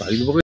भाविक बघ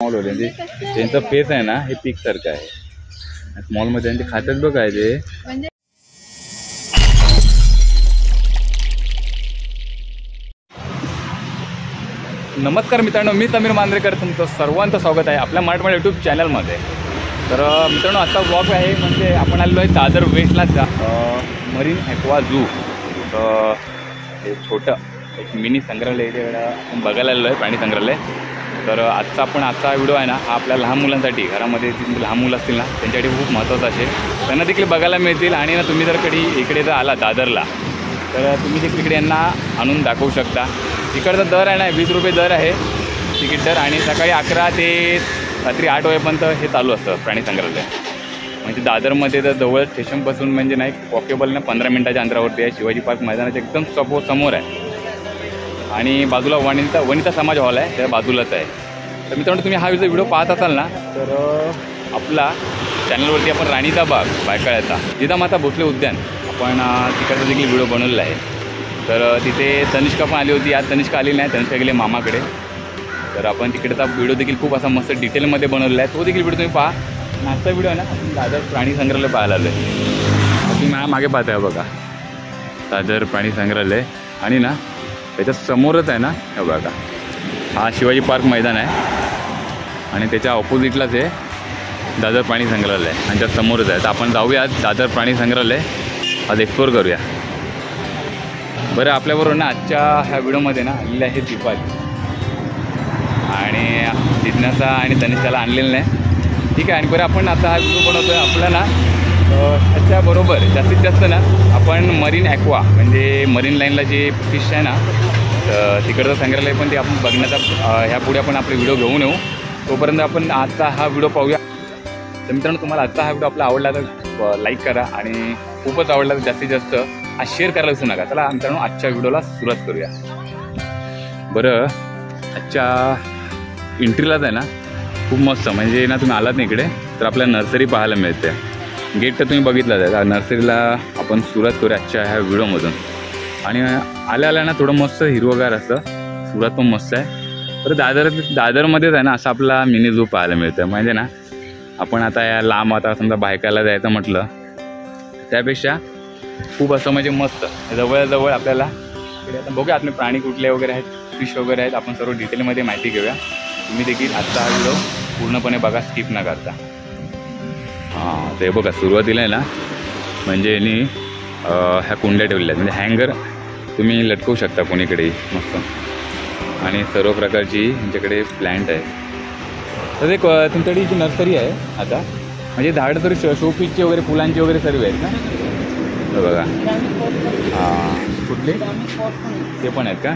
स्मॉल होते त्यांचं पेस आहे ना हे पीक सारखं आहे स्मॉल मध्ये त्यांचे खात्यात बघ आहे ते नमस्कार मित्रांनो मी समीर मांजरेकर तुमचं सर्वांचं स्वागत आहे आपल्या मराठवाडा यूट्यूब चॅनलमध्ये। तर मित्रांनो आजचा ब्लॉग आहे म्हणजे आपण आलेलो आहे दादर वेस्टला मरीन ॲक्वा झू। तर हे छोटं एक मिनी संग्रहालय इथे आपण बघायला आलेलो आहे प्राणी संग्रहालय। तर आजचा व्हिडिओ आहे ना हा आपल्या लहान मुलांसाठी घरामध्ये लहान मुलं असतील ना त्यांच्यासाठी खूप महत्त्वाचा असेल त्यांना देखील बघायला मिळतील। आणि ना तुम्ही जर कधी इकडे जर आला दादरला तर तुम्ही देखील इकडे यांना आणून दाखवू शकता। इकडचा दर आहे ना 20 रुपये दर आहे तिकीट दर आणि सकाळी 11 ते रात्री 8 वाजेपर्यंत हे चालू असतं प्राणी संग्रहालय। म्हणजे दादरमध्ये तर जवळ स्टेशनपासून म्हणजे नाही वॉकेबल ना 15 मिनिटाच्या अंतरावरती आहे। शिवाजी पार्क मैदानाच्या एकदम समोर आहे आणि बाजूला वनिता समाज हॉल आहे त्या बाजूलाच आहे। तर मित्रांनो तुम्ही हा व्हिडिओ पाहत असाल ना तर आपला चॅनलवरती आपण राणीचा बाग बायकाळ्याचा जिजामाता भोसले उद्यान आपण तिकडचा देखील व्हिडिओ बनवलेला आहे। तर तिथे तनिष्का पण आली होती, आज तनिष्का आली नाही, तनिष्का गेली मामाकडे। तर आपण तिकडचा व्हिडिओ देखील खूप असा मस्त डिटेलमध्ये बनवलेला आहे तो देखील व्हिडिओ तुम्ही पहा। आजचा व्हिडिओ आहे ना आपण दादर प्राणी संग्रहालय पाहायला आलो आहे। तुम्ही माझ्या मागे पाहता आहे बघा दादर प्राणी संग्रहालय आणि ना त्याच्या समोरच आहे ना हे बघा हा शिवाजी पार्क मैदान आहे आणि त्याच्या ऑपोजिटलाच आहे दादर प्राणी संग्रहालय यांच्या समोरच आहे. तर आपण जाऊया दादर प्राणी संग्रहालय आज एक्सप्लोर करूया. बरं, आपल्याबरोबर ना आजच्या ह्या व्हिडिओमध्ये ना आलेले आहे दीपाली आणि जिज्ञासा आणि तनिषाला आणलेलं नाही. ठीक आहे. आणि बरं, आपण आता हा व्हिडिओ बनवतो आहे आपला ना ह्याच्याबरोबर जास्तीत जास्त ना आपण मरीन ॲक्वा म्हणजे मरीन लाईनला जे फिश आहे ना तिकडचं संग्रहालय पण ते आपण बघण्याचा ह्यापुढे आपण आपले व्हिडिओ घेऊन येऊ. तोपर्यंत आपण आजचा हा व्हिडिओ पाहूया. तर मित्रांनो, तुम्हाला आजचा हा व्हिडिओ आपला आवडला तर लाईक करा आणि खूपच आवडला तर जास्तीत जास्त आज शेअर करायला विसरू नका. चला मित्रांनो, आजच्या व्हिडिओला सुरुवात करूया. बरं, आजच्या एंट्रीलाच आहे ना खूप मस्त म्हणजे ना तुम्ही आलात ना इकडे तर आपल्याला नर्सरी पाहायला मिळते. गेट तर तुम्ही बघितलाच आहे. नर्सरीला आपण सुरुवात करूया आजच्या ह्या व्हिडिओमधून. आणि आल्या ना थोडं मस्त हिरवगार असतं. सुरुवात पण मस्त आहे. तर दादरमध्येच आहे ना असा आपला मिनी झू पाहायला मिळतं. म्हणजे ना आपण आता या लांब आता समजा बायकाला जायचं म्हटलं त्यापेक्षा खूप असं म्हणजे मस्त जवळजवळ आपल्याला इकडे आता बघूया आतमध्ये प्राणी कुठले वगैरे आहेत, फिश वगैरे आहेत. आपण सर्व डिटेलमध्ये माहिती घेऊया. तुम्ही देखील आजचा हा व्हिडिओ पूर्णपणे बघा, स्किप न करता. हां, ते बघा सुरुवातीला आहे ना म्हणजे यांनी ह्या कुंड्या ठेवलेल्या आहेत म्हणजे हँगर तुम्ही लटकवू शकता कोणीकडेही मस्त. आणि सर्व प्रकारची यांच्याकडे प्लॅन्ट आहे. तर एक तुमच्याकडे जी नर्सरी आहे आता म्हणजे झाडं तरी शोपीसचे वगैरे फुलांचे वगैरे सर्व आहेत ना. तर बघा हां, कुठले ते पण आहेत का.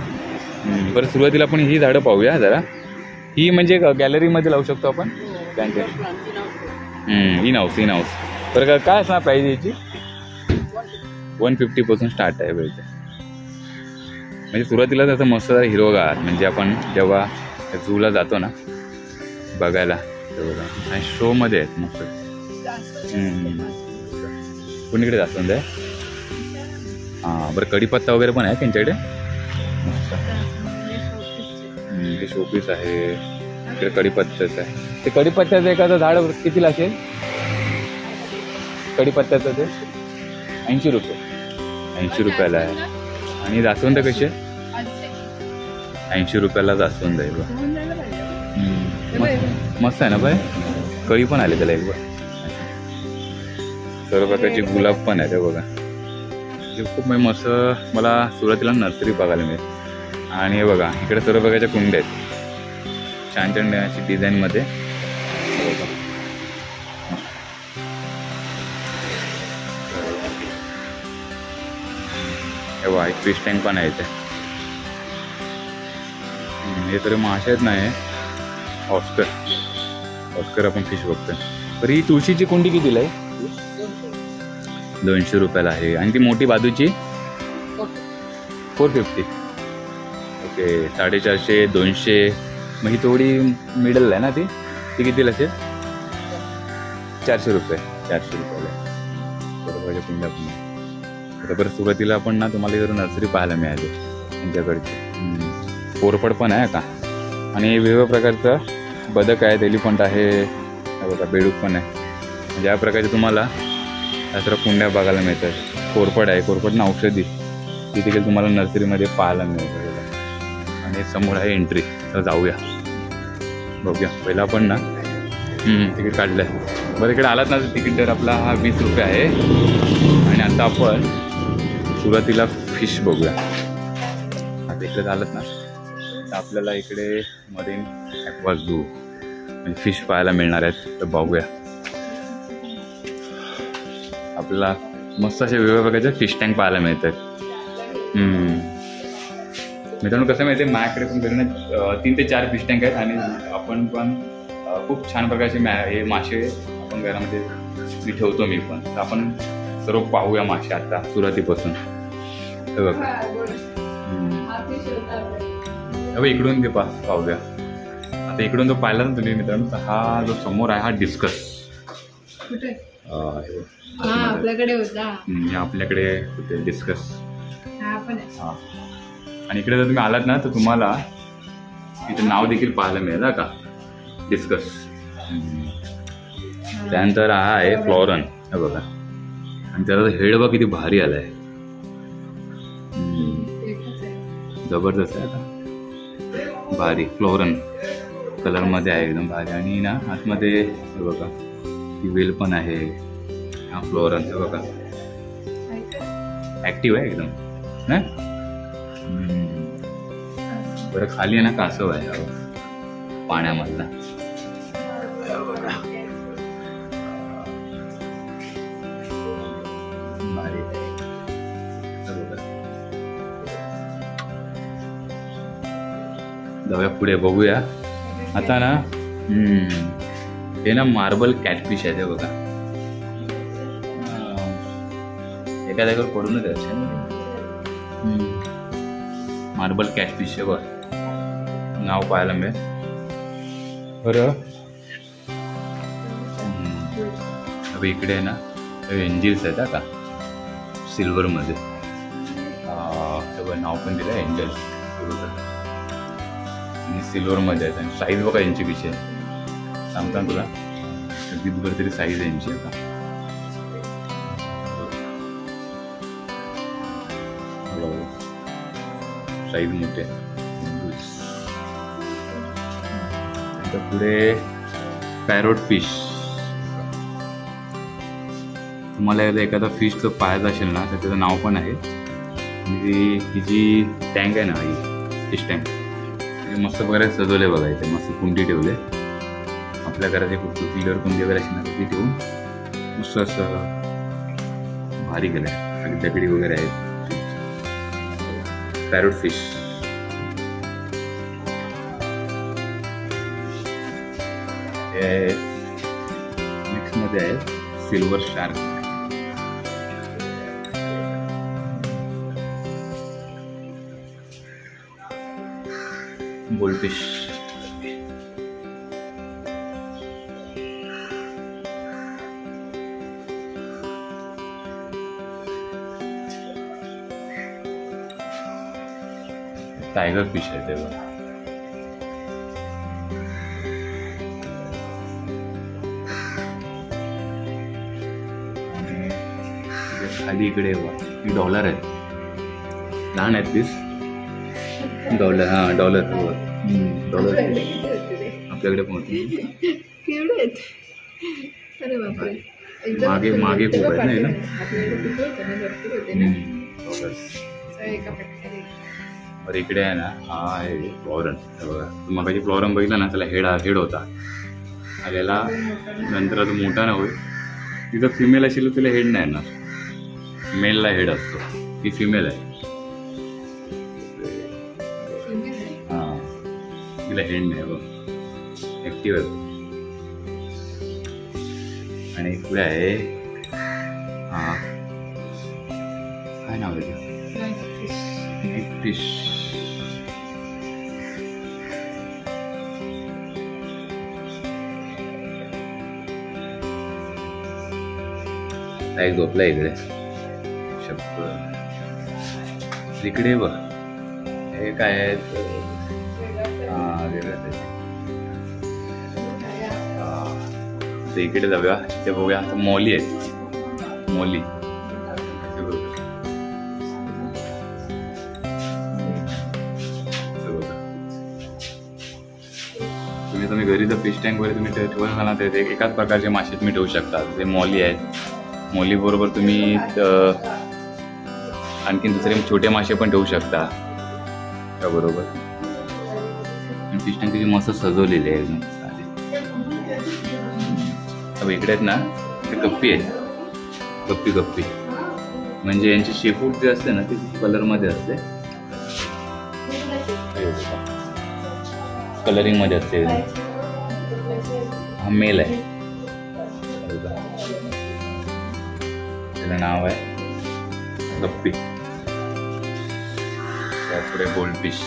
बरं, सुरुवातीला आपण ही झाडं पाहूया जरा. ही म्हणजे गॅलरीमध्ये लावू शकतो आपण त्यांचे. In house. बरं, काय असणार प्राईज याची? 150 स्टार्ट आहे पाहिजे. म्हणजे सुरुवातीला त्याचं मस्त हिरवगार म्हणजे आपण जेव्हा झूला जातो ना बघायला तेव्हा आणि शोमध्ये आहेत मस्त. कुणीकडे जास्त आहे. हां, बरं, कढीपत्ता वगैरे पण आहे त्यांच्याकडे मस्त. हे शोपीस आहे. इकडे कढीपत्त्याचं आहे. ते कढीपत्त्याचं एखादं झाड कितीला असेल कढीपत्त्याचं? ते 80 रुपये. 80 रुपयाला आहे. आणि जास्वंद कसे? 80 रुपयाला जास्वंद आहे बघ. मस्त आहे ना बाय. कळी पण आले त्याला एक बघ. सर्व प्रकारचे गुलाब पण आहे ते बघा. हे खूप मस्त मला सुरुवातीला नर्सरी बघायला मिळेल. आणि हे बघा इकडे सर्व प्रकारच्या कुंड्या आहेत छान छान अशी डिझाईनमध्ये. हे बघा एक फिश टँक पण आहे इथे. हे तरी मासे आहेत नाही ऑस्कर आपण फिश बघतोय. तर ही तुळशीची कुंडी कितीला आहे? 200 रुपयाला आहे. आणि ती मोठी बाजूची 450. ओके, 450, 200. मग ही थोडी मिडल आहे ना ती कितीला असेल? 400 रुपये. 400 रुपयाला बरोबर कुंड्या पण. तर बरं, सुरुवातीला आपण ना तुम्हाला इकडं नर्सरी पाहायला मिळाली त्यांच्याकडची. कोरफड पण आहे का. आणि वेगवेगळ्या प्रकारचं बदक आहे, एलिफंट आहे बघा, बेडूक पण आहे. म्हणजे या प्रकारचे तुम्हाला या सर्व कुंड्या बघायला मिळतात. कोरफड आहे, कोरफड ना औषधी ती देखील तुम्हाला नर्सरीमध्ये पाहायला मिळतं. आणि समोर आहे एंट्री. तर जाऊया बघूया. पहिला आपण ना तिकीट काढलं आहे. बरं, इकडे आलात ना तिकीट दर आपला हा 20 रुपये आहे. आणि आता आपण सुरुवातीला फिश बघूया. आता इकडे झालं ना तर आपल्याला इकडे मरीन ॲक्वा झू म्हणजे फिश पाहायला मिळणार आहेत. तर बघूया. आपल्याला मस्त असे वेगवेगळ्या प्रकारचे फिश टँक पाहायला मिळतात. मित्रांनो, कसं माहिती आहे माझ्याकडे पण घरी 3 ते 4 फिश टँक आहेत. आणि आपण पण खूप छान प्रकारचे हे मासे आपण घरामध्ये मी ठेवतो मी पण. तर आपण सर्व पाहूया मासे आता सुरुवातीपासून. हे बघा इकडून ते पाहूया. आता इकडून जो पाहिला ना तुम्ही मित्रांनो, तर हा जो समोर आहे हा डिस्कस. आपल्याकडे होता. आपल्याकडे होते डिस्कस. हां, आणि इकडे जर तुम्ही आलात ना तर तुम्हाला इथे नाव देखील पाहायला मिळेल का, डिस्कस. त्यानंतर हा आहे फ्लॉरन. हे बघा, आणि त्याचा हेड बघा किती भारी आलाय, जबरदस्त आहे. आता भारी फ्लोरन कलरमध्ये आहे, एकदम भारी. आणि ना आतमध्ये हे बघा ही वेल पण आहे. हा फ्लोरन हे बघा ऍक्टिव्ह आहे एकदम ना. बरं खाली आहे ना कासव आहे पाण्यामधला. जाऊया पुढे बघूया आता ना. हे ना मार्बल कॅटफिश आहे ते बघा. एका जागेवर पडूनच आहे मार्बल कॅटफिश आहे बघ नाव पाहायला मिळेल. बरं इकडे आहे ना एंजिल्स आहेत का सिल्वरमध्ये. नाव पण दिलं एंजल्स बरोबर आणि सिल्वरमध्ये आहेत. आणि साईज बघा यांची कशी आहे सांगता तुला अगदी बरं तरी साईज आहे यांची आता. साईज मोठे पुढे पॅरोट फिश. तुम्हाला एखादा फिशचं पाहायचं असेल ना तर त्याचं नाव पण आहे. ही जी टँक आहे ना ही फिश टँक मस्त वगैरे सजवले बघा. इथे मस्त कुंडी ठेवले. आपल्या घरात एक पिलर कुंडी वगैरे असेल ना ती ठेवून मस्त असं भारी केलं आहे. आणि दगडी वगैरे आहेत. Parrot fish. नेक्स्ट मध्ये आहे silver shark. Goldfish. Tiger fish आहे ते बघा. खाली इकडे ही डॉलर आहेत. लहान आहेत पीस. डॉलर हां डॉलर डॉलर आपल्याकडे पण होते. मागे मागे खूप आहेत ना. बरं इकडे आहे ना हा आहे फ्लॉरन. बघा मगाची फ्लॉरन बघितला ना त्याला हेड होता आलेला. नंतर तो मोठा ना होईल. तिथं फिमेल असेल तिला हेड नाही ना. मेलला हेड असतो. ही फिमेल आहे. हां तिला हेड नाही बघ ॲक्टिव्ह आहे. आणि पुढे आहे हां काय नाव आहे फिश. एक झोपला इकडे. इकडे बघ हे काय आहे. ते इकडे जाऊया ते बघूया. मॉली आहे मॉली. तुम्ही घरी जर फिश टँक वगैरे तुम्ही ठेवून ना तर एकाच प्रकारचे मासे तुम्ही ठेवू शकता. ते मॉली आहेत. मॉली बरोबर तुम्ही आणखीन दुसरे छोटे मासे पण ठेवू शकता त्याबरोबर. फिश टँक त्याची मस्त सजवलेली आहे एकदम. इकडे आहेत ना ते गप्पी आहेत. गप्पी म्हणजे यांची शेपूट जे असते ना ती कलरमध्ये असते. कलरिंगमध्ये असते. हा मेल आहे. त्याचं नाव आहे गप्पी. त्यापुढे गोल्डफिश.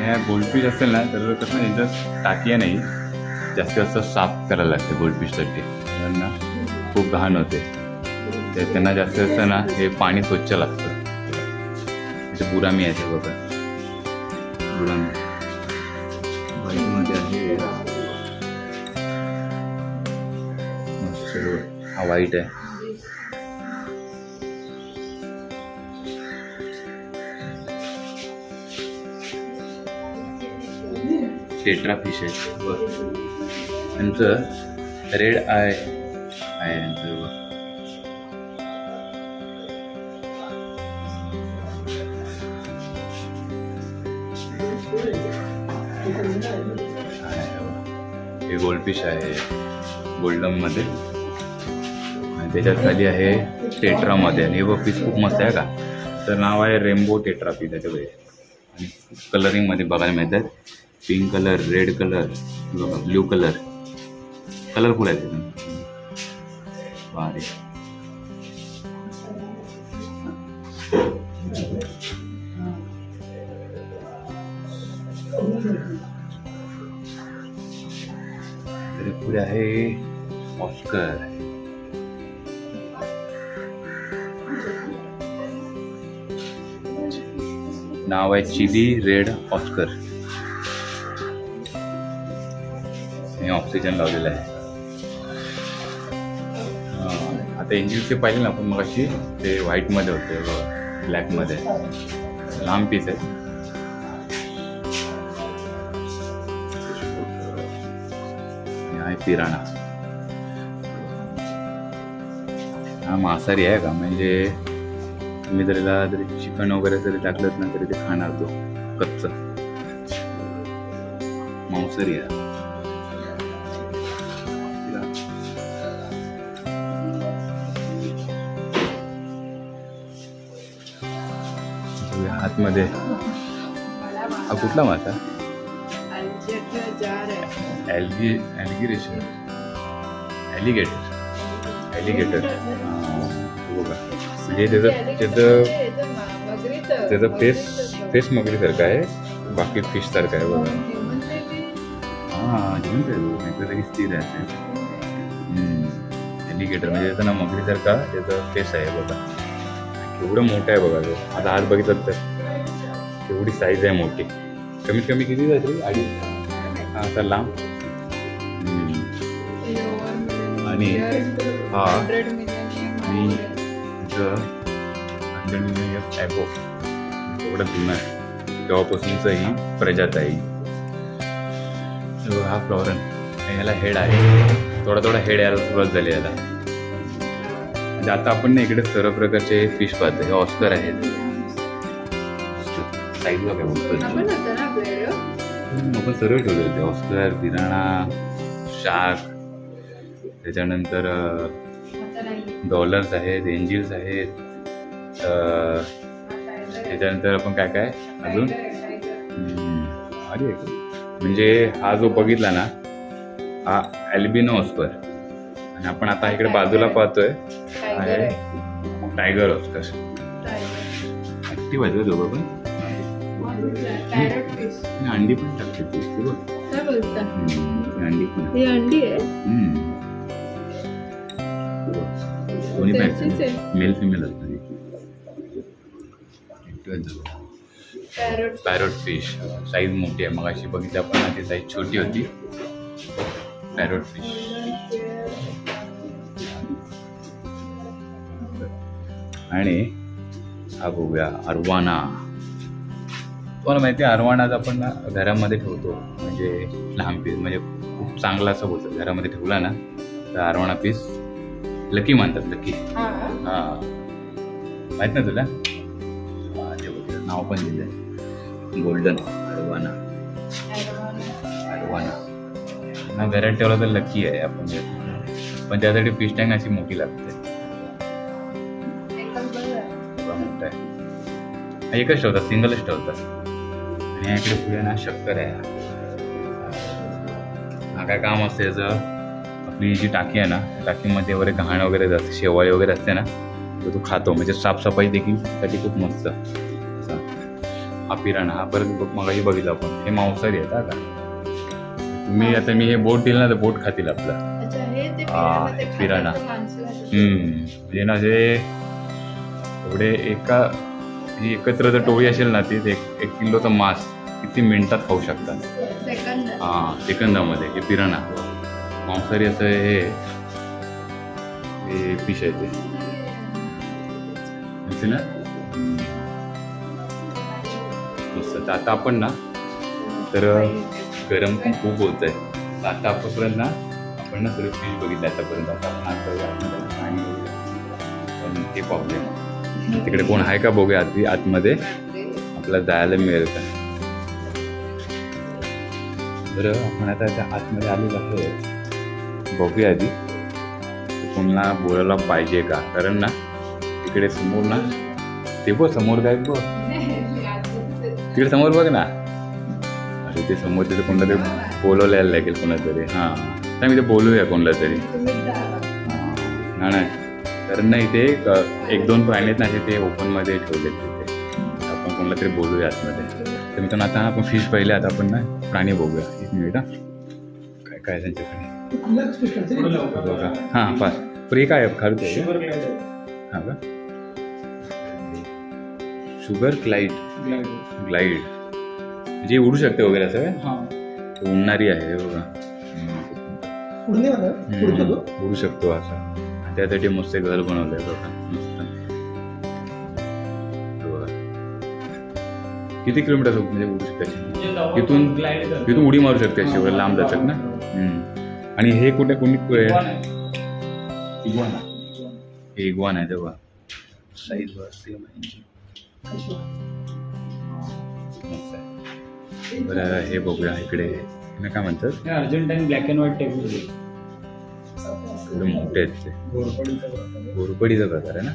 ह्या गोल्डफिश असेल ना तर कसं यांचं टाकी नाही जास्त साफ करायला लागते गोल्डफिशसाठी. त्यांना खूप घाण होते. त्यांना जास्त असतं ना हे पाणी स्वच्छ लागतं. इथे बुरामी आहे ते बघा. बुरामी व्हाईटमध्ये आहे. हा व्हाईट आहे. टेट्रा फिश आहे बघ. त्यांचं रेड आय आहे यांचं बघ. हे गोल्डफिश आहे गोल्डनमध्ये आणि त्याच्यात खाली आहे टेट्रामध्ये. आणि हे बघ पीस खूप मस्त आहे का. तर नाव आहे रेनबो टेट्रा पीस त्याच्याकडे. आणि कलरिंगमध्ये बघायला मिळतात. Pink colour, red colour, blue colour, colourful आहे ते भारी. तरी पुढे आहे ऑस्कर. नाव आहे चिली रेड ऑस्कर. हे ऑक्सिजन लावलेलं आहे. आता एंजिलचे पाहिले ना आपण मग अशी ते व्हाईटमध्ये होते ब्लॅकमध्ये. लांब पीस आहे. पिराणा हा मांसाहारी आहे का. म्हणजे तुम्ही जरी चिकन वगैरे जरी टाकलं ना तरी ते खाणार तो कच्च. मांसाहारी आहे. हातमध्ये हा कुठला मासा. ॲलिगेटर बघा. म्हणजे त्याचं फेस मगरीसारखं आहे. बाकी फिश सारखं आहे बघा. हां जिवंत स्थिर आहे. ॲलिगेटर म्हणजे त्याचं ना मगरीसारखा त्याचा फेस आहे बघा. एवढं मोठं आहे बघा तो. आता हात बघितलं तर एवढी साईज आहे मोठी. कमीत कमी किती जाते अडीच. हा आता लांब. आणि हा आणि 100 मिलियन ॲबो एवढं जुनं आहे. तेव्हापासूनचं ही प्रजात आहे. हा फ्लॉरन ह्याला हेड आहे. थोडा हेड यायला सुरुवात झाली याला. म्हणजे आता आपण ना इकडे सर्व प्रकारचे फिश पाहतो. हे ऑस्कर आहेत. साईजला काय बोलतो आपण सर्व ठेवले होते. ऑस्कर, पिराणा, शार्क, त्याच्यानंतर डॉलर्स आहेत, एंजिल्स आहेत. त्याच्यानंतर आपण काय काय अजून अरे म्हणजे हा जो बघितला ना हा ॲल्बिनो ऑस्कर. आणि आपण आता इकडे बाजूला पाहतोय आहे टायगर ऑस्कर. ऍक्टिव्ह आहे दोघं पण. अंडी पण टाकते ती. अंडी पण दोन्ही पण मेल फिमेल असतात. पॅरोट फिश साईज मोठी आहे. मग अशी बघितली आपण ती साईज छोटी होती. Parrot fish. आणि हा बघूया अरवाना. तुम्हाला माहिती आहे अरवानाच आपण घरामध्ये ठेवतो. म्हणजे लहान पीस म्हणजे खूप चांगला असं बोलतो. घरामध्ये ठेवला ना तर अरवाना पीस लकी मानतात. लकी. हा माहित ना तुला. नाव पण दिलंय गोल्डन अरवाना. ना घरात ठेवला तर लकी आहे आपण. पण त्यासाठी फिश टँक अशी मोठी लागते. मोठा आहे. एकच ठेवतात. सिंगलच ठेवतात. आणि इकडे पुढे ना शक्कर आहे. हा काय काम असते याचं. आपली जी टाकी आहे ना टाकीमध्ये वगैरे घाण वगैरे जाते. शेवाळी वगैरे असते ना तर तो खातो. म्हणजे साफसफाई देखील साठी खूप मस्त. हा पिराणा. हा परत मगाशी बघितलं आपण. हे मांसाहारी आहेत का. तुम्ही आता मी हे बोट दिलं ना तर बोट खातील आपलं. हा पिराणा. म्हणजे ना जे एवढे एकत्र जर टोळी असेल ना ती 1 किलोचं मांस किती मिनिटात खाऊ शकतात. हा सेकंदामध्ये. हे पिराणा मांसाहारी असं हे फिश आहे ते ना. मस्त. आता आपण ना तर गरम पण खूप होत आहे. आता आतापर्यंत ना आपण ना सर्व फिश बघितलं आतापर्यंत. आता आपण आता पाणी बघूया, पण ते प्रॉब्लेम. तिकडे कोण आहे का बघूया आतमध्ये, आपल्याला जायला मिळेल का. बरं आपण आता त्या आतमध्ये आलेलो आहे, बघूया आधी कोणाला बोलायला पाहिजे का. कारण ना तिकडे समोर ना ते बघ, समोर काय बघ, तिकडे समोर बघ ना. अरे ते समोर तिथे कोणाला तरी बोलवल्याला लागेल कोणातरी. हां तर मी ते बोलूया कोणाला तरी. नाही कारण ना इथे एक दोन प्राणी आहेत ना ते ओपनमध्ये ठेवलेत तिथे. आपण कोणाला तरी बोलूया आतमध्ये. तर मित्रांनो आता आपण फिश पाहिले, आता आपण ना प्राणी बघूया. एक मिनिट. काय काय त्यांच्याकडे बघा. हां पास पण हे काय खालतो. हां का शुगर ग्लाइड म्हणजे उडू शकते वगैरे असं. उडणारी आहे बघा, उडू शकतो असं. त्यासाठी मस्त घर बनवलंय बघा मस्त. किती किलोमीटर म्हणजे उडू शकते इथून उडी मारू शकते अशी, एवढं लांब जातात ना. आणि हे कुठे कोणी इग्वान आहे तेव्हा साईज असते. बरं हे बघूया इकडे काय म्हणतात, अर्जेंटाईन ब्लॅक अँड व्हाईट टेबल. एवढे मोठे आहेत ते. घोरपडीचा प्रकार आहे ना.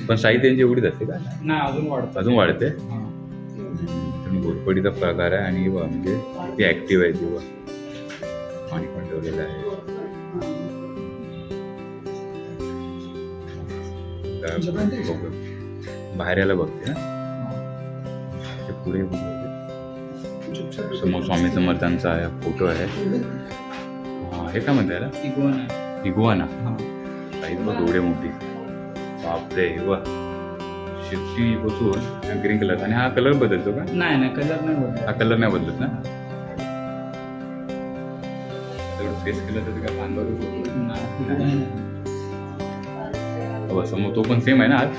पण साईज त्यांची एवढीच असते का. नाही अजून वाढते. घोरपडीचा प्रकार आहे. आणि म्हणजे ती ऍक्टिव्ह आहे किंवा पाणी पण ठेवलेलं आहे. बाहेर यायला बघते ना. पुढे समोर स्वामी समर्थांचा फोटो आहे. हे काय म्हणता याला, इग्वाना. साईज बघ एवढे मोठी. बापरे वा. शिफ्टी बसून ग्रीन कलर. आणि हा कलर बदलतो का. नाही कलर नाही बदलत. हा कलर नाही बदलत ना. फेस केलं तर काय अंगावर समोर तो पण सेम आहे ना आज.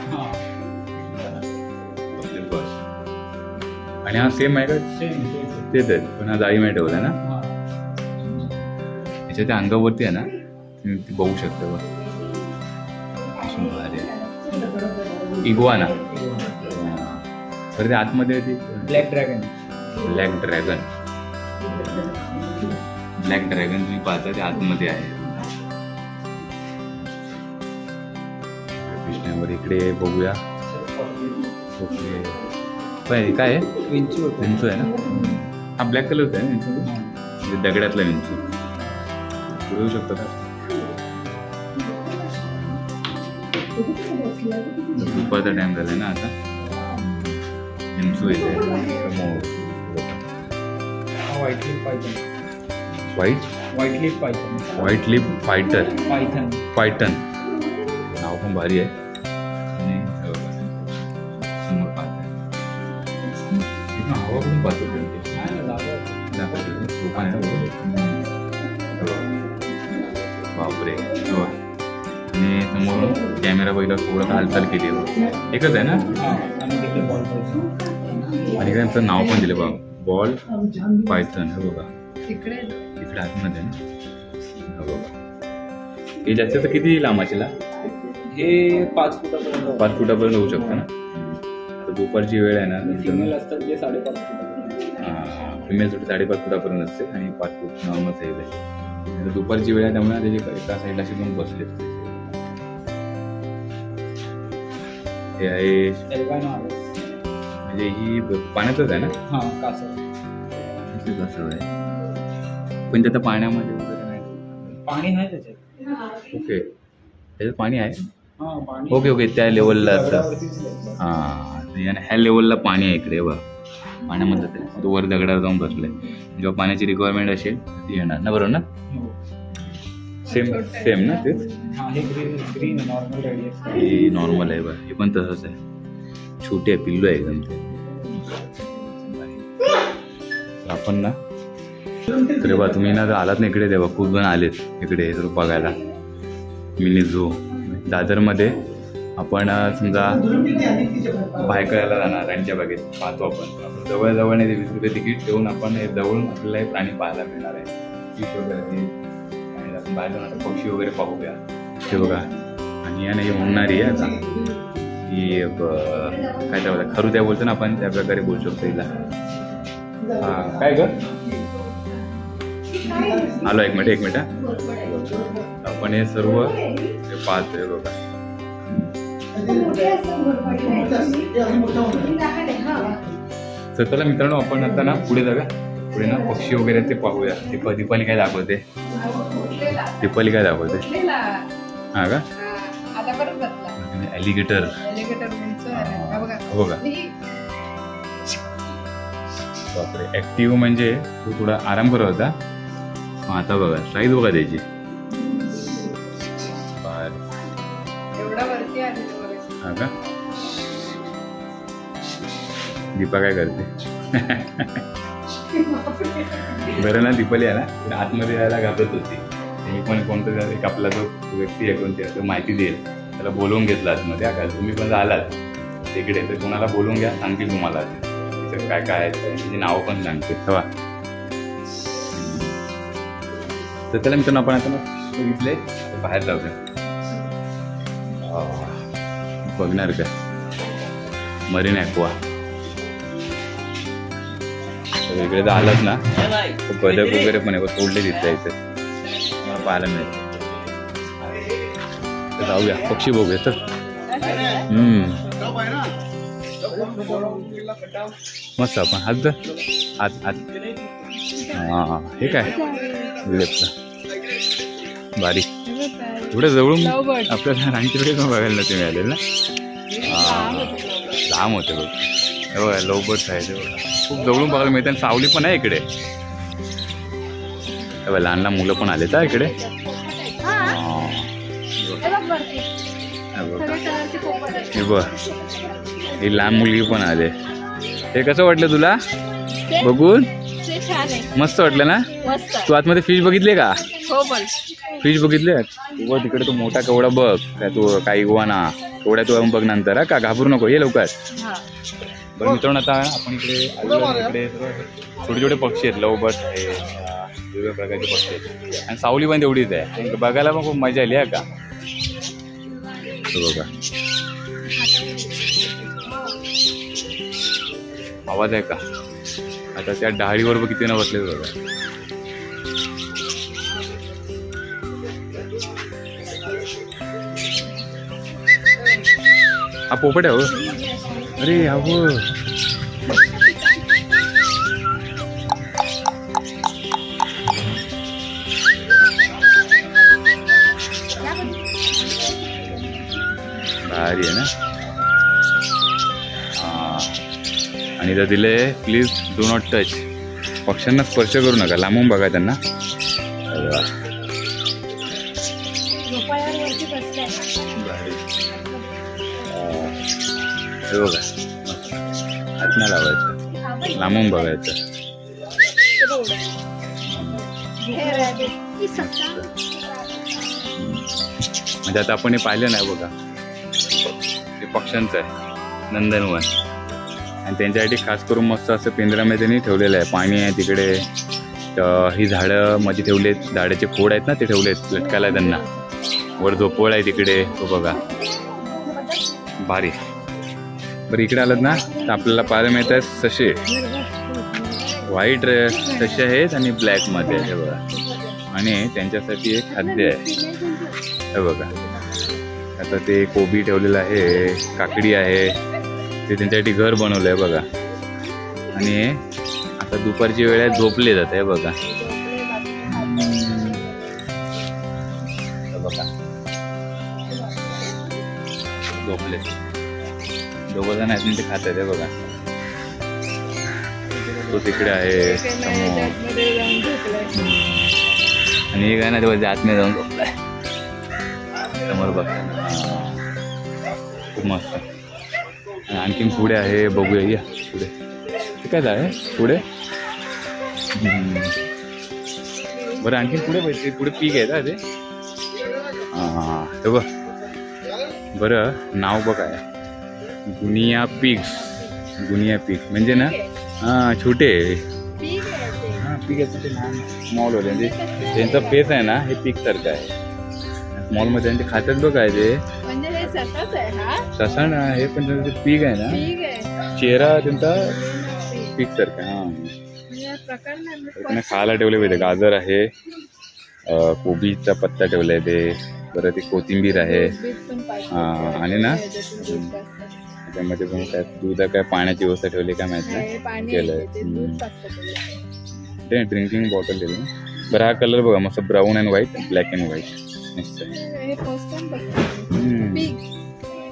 बस. आणि हा सेम आहे का. तेच आहे पण हा जाळी नाही ठेवला ना. त्याच्या त्या अंगावरती आहे ना ती बघू शकते बघ. इग्वाना. तर ते आतमध्ये ती ब्लॅक ड्रॅगन तुम्ही पाहता ते आतमध्ये आहे. कृष्णावर इकडे बघूया. ओके काय आहे, विंचू आहे ना. हा ब्लॅक कलरचा आहे विंचू, म्हणजे दगडातला विंचू. पुढे येऊ शकतो का. दुपारचा टाइम झाला ना आता. विंचू येते समोर. White lip Python. नाव पण भारी आहे. आणि समोर पाहत हवा पण पाहतो. बापरे. आणि समोर कॅमेरा बघितला थोडं हालचाल केली आहे. एकच आहे ना. आणि त्यांचं नाव पण दिलं बघा, बॉल पायथन. हे बघा इकडे आतमध्ये ना. हे बघा हे जास्त तर किती लांब असेल. हे 5 फुटापर्यंत होऊ शकतं ना. आता दुपारची वेळ आहे ना. फिमेल असतात ते 5.5 फुट. फिमेल 5.5 फुटापर्यंत असते आणि 5 फूट नॉर्मल साईज आहे. दुपारची वेळ आहे त्यामुळे त्याचे एका साईडला असे दोन बसले. हे आहे म्हणजे ही पाण्यातच आहे ना. कासव आहे पण त्याचं पाण्यामध्ये वगैरे नाही. पाणी आहे त्याच्यात. ओके त्याच्यात पाणी आहे. ओके त्या लेवलला असतं. ह्या लेवलला पाणी आहे इकडे बघ. पाण्यामध्ये तो वर दगडावर जाऊन बसलाय. जेव्हा पाण्याची रिक्वायरमेंट असेल ती येणार ना. बरोबर ना. सेम ना तेच. हे नॉर्मल आहे बघ. हे पण तसंच आहे. छोटे आहे, पिल्लू आहे एकदम ते. आपण ना तर बा तुम्ही ना आलात ना इकडे तेव्हा खूप जण आलेत इकडे बघायला. मिनी झू दादरमध्ये आपण समजा भायखळ्याला जाणार राणीच्या बागेत पाहतो आपण जवळजवळ 20 रुपये तिकीट देऊन आपण हे जवळून आपल्याला हे प्राणी पाहायला मिळणार आहे. फिश वगैरे ते आणि आपण बाहेर जाऊन आता पक्षी वगैरे पाहूया. ते बघा आणि या नाही उडणारी आहे आता ही काय त्या खरू त्या बोलतो ना आपण त्या प्रकारे बोलू शकतो हिला. हां काय ग आलो एक मिनिट आपण हे सर्व पाहतोय बघा. तर चला मित्रांनो आपण आता ना पुढे जाऊया. पुढे ना पक्षी वगैरे ते पाहूया. दीपाली काय दाखवते हा का एलिगेटर बघा. बापरे ऍक्टिव्ह म्हणजे तो थोडा आराम करत होता. आता बघा साईज बघा त्याची. हा का दीपा काय करते बरं ना. दीपाली आहे ना आतमध्ये यायला घाबरत होती. मी पण कोणतं एक आपला जो व्यक्ती आहे कोणती तो माहिती देईल त्याला बोलवून घेतला आतमध्ये. का तुम्ही पण आलात तिकडे तर कोणाला बोलवून घ्या सांगतील तुम्हाला काय काय आहे त्याची नावं पण सांगते तेव्हा. तर त्याला मित्रांनो आपण आता बघितले बाहेर जाऊया बघणार का मरीन ॲक्वा. इकडे जर आलात ना तर बदक वगैरे पण आहे सोडले तिथल्या इथे मला पाहायला मिळतं. तर जाऊया पक्षी बघूया. तर मस्त आपण हात हां हे काय बारीक एवढं जवळून आपल्याला राणीच्याकडे पण बघायला नव्हते मिळालेलं ना. लांब होते बघ बघा लवबर्ड्स आहे ते खूप जवळून बघायला मिळते. आणि सावली पण आहे इकडे. लहान लहान मुलं पण आले का इकडे. हे बघ ही लहान मुलगी पण आले. हे कसं वाटलं तुला बघून. मस्त वाटलं ना. तू आतमध्ये फिश बघितले का. फिश बघितले तू तिकडे तो मोठा केवढा बघ काय तू काही गोवाना केवढ्या तू बघ नंतर का घाबरू नको ये लवकर. बरं मित्रांनो आता आपण इकडे छोटे छोटे पक्षी आहेत. लवबर्ड्स आहे वेगवेगळ्या प्रकारचे पक्षी आहेत आणि सावली पण तेवढीच आहे. बघायला पण खूप मजा आली आहे का. बघा आवाज आहे का. आता त्या डहाळीवर बघ किती ना बसले बघा. हा पोपट आहे हो. अरे अहो भारी आहे ना. आणि इथं दिले प्लीज डू नॉट टच. पक्ष्यांना स्पर्श करू नका लांबून बघा त्यांना. हे बघा हात नाही लावायचं लांबून बघायचं. म्हणजे आता आपण हे पाहिलं नाही बघा ते पक्ष्यांचं आहे नंदनवन. आणि त्यांच्यासाठी खास करून मस्त असं पिंजऱ्यामध्ये त्यांनी ठेवलेलं आहे. पाणी आहे तिकडे. ही झाडं मध्ये ठेवलेत. झाडाचे खोड आहेत ना ते ठेवलेत लटकायला त्यांना. वर झोपवळ आहे तिकडे तो बघा भारी. बरं इकडे आलं ना तर आपल्याला पाहायला मिळत आहेत ससे. व्हाईट ससे आहेत आणि ब्लॅकमध्ये हे बघा. आणि त्यांच्यासाठी एक खाद्य आहे हे बघा. आता ते कोबी ठेवलेलं आहे काकडी आहे ते त्यांच्यासाठी घर बनवलं आहे बघा. आणि आता दुपारची वेळ आहे झोपले जात आहे बघा. बघा झोपले दोघं जण आहेत ते खात आहेत बघा. तो तिकडे आहे आणि एक आहे ना तेव्हा आतमध्ये जाऊन झोपलाय समोर बघता. खूप मस्त. आणखीन पुढे आहे बघूया या पुढे ते काय आहे पुढे. बरं आणखीन पुढे पाहिजे पुढे पीक आहे का ते. हां ते बघ बरं नाव बघ आहे गुनिया पिग्स म्हणजे ना छोटे पीक आहे ते. हां पीक याचं ते लहान स्मॉल होते म्हणजे त्यांचं फेस आहे ना हे पीक सारखं आहे स्मॉलमध्ये आणि ते खात्यात बघ आहे ते म्हणजे हे ससाच आहे हा. तसा ना हे पण त्यांचं पीक आहे ना पीक आहे. चेहरा त्यांचा पीक सारखा हां म्हणजे हा प्रकार नाही त्याने खायला ठेवले पाहिजे गाजर आहे कोबीचा पत्ता ठेवलाय ते परत ते कोथिंबीर आहे हां आणि ना त्यामध्ये पण काय दूध काय पाण्याची व्यवस्था ठेवली काय माहित नाही केलंय ते ड्रिंकिंग बॉटल दिली बरं हा कलर बघा मस्त brown and white black and white मस्त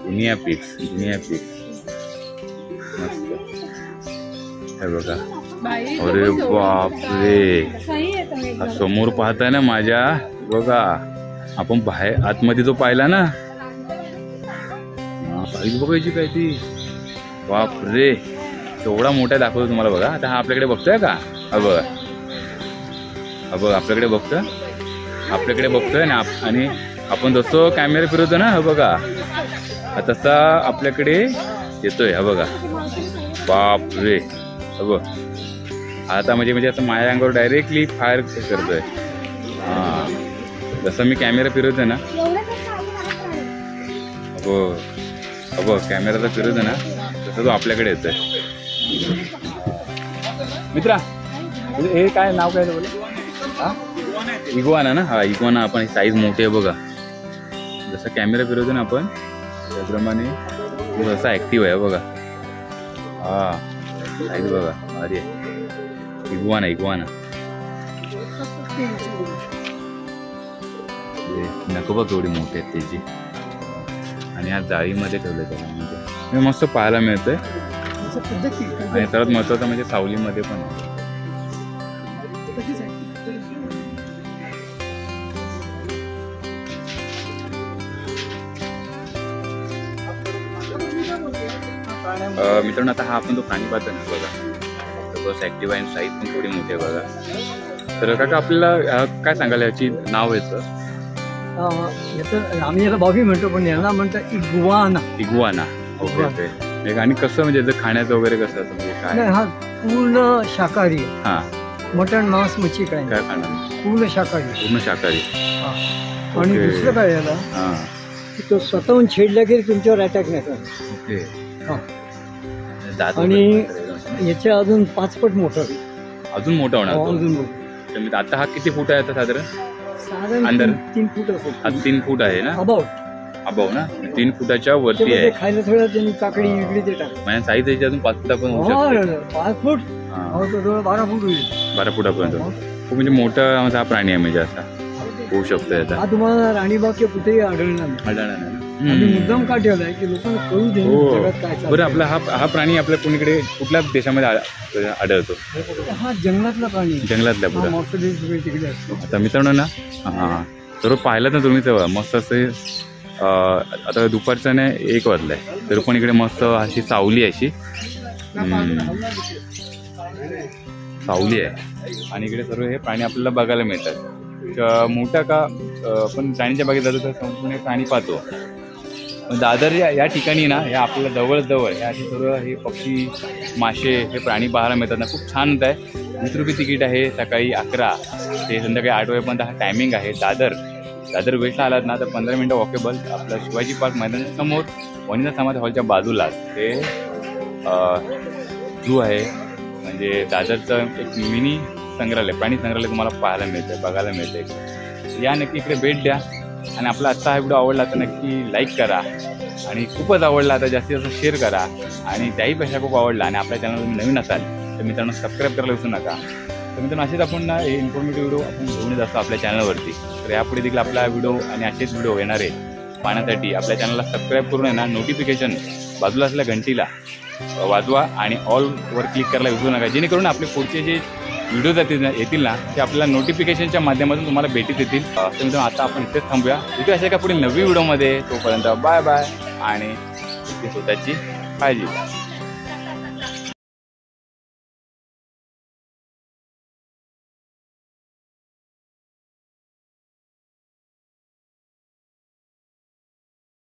दुनिया पिक्स मस्त हे बघा अरे बापरे समोर पाहताय ना माझ्या बघा आपण बाहेर आतमध्ये जो पाहिला ना साईज बघायची काय ती बापरे केवढा मोठा दाखवतो तुम्हाला बघा आता हा आपल्याकडे बघतोय का बघ आपल्याकडे बघतोय ना आणि आपण जसं कॅमेरा फिरवतो ना बघा तसा आपल्याकडे येतोय हा बघा बापरे बघ आता म्हणजे असं माझ्या अंगावर डायरेक्टली फायर करतोय जसं मी कॅमेरा फिरवतो ना बघ कॅमेराचा फिरवतो ना तसं तो आपल्याकडे येतोय मित्रा हे काय नाव काय बोल हा इग्वाना ना हा इग्वाना आपण साईज मोठी आहे बघा जसं कॅमेरा फिरवतो ना आपण त्याप्रमाणे जसा ऍक्टिव्ह आहे बघा हा साईज बघा अरे इग्वाना नको बघ एवढी मोठी आहेत त्याची आणि आज जाळीमध्ये ठेवलं त्याला म्हणजे मस्त पाहायला मिळतंय आणि सर्वात महत्वाचं म्हणजे सावलीमध्ये पण आहे मित्रांनो आता हा आपण तो प्राणी पाहतो ना बघा बस ऍक्टिव्ह आहे साईज पण थोडी मोठी आहे बघा तर काका आपल्याला काय सांगायला याची नाव याचं आम्ही याला बॉबी म्हणतो पण यांना म्हणतात इग्वाना ओके ओके आणि कसं म्हणजे याचं खाण्याचं वगैरे कसं असतं म्हणजे काय हा पूर्ण शाकाहारी हा मटण मांस मच्छी काय खाणार पूर्ण शाकाहारी आणि दुसरं काय याला हा तो स्वतःहून छेडला की तुमच्यावर अटॅक नाही करत ओके आणि याच्या अजून 5 पट मोठं अजून मोठा होणार अजून मोठं आता हा किती फूट आहे आता साधारण साधारण 3 फूट असेल हा 3 फूट आहे ना अबाव ना 3 फुटाच्या वरती आहे खायला थोडं त्यांनी काकडी इकडे ते टाक म्हणजे साईज याची अजून 5 फुटा पण होऊ शकते 5 फूट 12 फूट होईल 12 फुटापर्यंत खूप म्हणजे मोठा हा प्राणी आहे म्हणजे असा होऊ शकतो याचा हा तुम्हाला राणीबागच्या कुठेही आढळणार नाही आम्ही मुद्दाम का ठेवलाय की लोकांना कळू दे जगात काय चाललंय. बरं आपला हा प्राणी आपल्या कोणीकडे कुठल्या देशामध्ये आढळतो हा जंगलातला प्राणी जंगलातल्या पुढे तिकडे असतो आता मित्रांनो ना हा सर्व पाहिलं ना तुम्ही तेव्हा मस्त असे आता दुपारचं ना 1 वाजलाय तर पण इकडे मस्त अशी सावली आहे आणि इकडे सर्व हे प्राणी आपल्याला बघायला मिळतात मोठा का पण प्राणीच्या बागेत जातो तर संपूर्ण प्राणी पाहतो पण दादर या ठिकाणी ना या आपल्याला जवळ या असे सर्व हे पक्षी मासे हे प्राणी पाहायला मिळतात ना खूप छान होत आहे 20 रुपये तिकीट आहे सकाळी 11 ते संध्याकाळी 8 वाजेपर्यंत हा टायमिंग आहे दादर वेस्टला आलात ना तर 15 मिनिटं वॉकेबल आपलं शिवाजी पार्क मैदानाच्या समोर वनिता समाज हॉलच्या बाजूला ते झू आहे म्हणजे दादरचं एक मिनी संग्रहालय प्राणी संग्रहालय तुम्हाला पाहायला मिळतं बघायला मिळतं या नक्की इकडे भेट द्या आणि आपला आजचा हा व्हिडिओ आवडला तर नक्की लाईक करा आणि खूपच आवडला तर जास्तीत जास्त शेअर करा आणि त्याहीपेक्षा खूप आवडला आणि आपल्या चॅनल तुम्ही नवीन असाल तर मित्रांनो सबस्क्राईब करायला विसरू नका तर मित्रांनो असेच आपण ना हे इन्फॉर्मेटिव्ह व्हिडिओ आपण घेऊन येत असतो आपल्या चॅनलवरती तर यापुढे देखील आपला व्हिडिओ आणि असेच व्हिडिओ येणारे पाहण्यासाठी आपल्या चॅनलला सबस्क्राईब करून आहे ना नोटिफिकेशन बाजूला असलेल्या घंटीला वाजवा आणि ऑलवर क्लिक करायला विसरू नका जेणेकरून आपले पुढचे जे व्हिडिओ येतील ना ते आपल्याला नोटिफिकेशनच्या माध्यमातून तुम्हाला भेटीत येतील तर मित्रांनो आता आपण इथेच थांबूया इथे अशा का पुढे नवी व्हिडिओमध्ये तोपर्यंत बाय बाय आणि स्वतःची काळजी घ्या.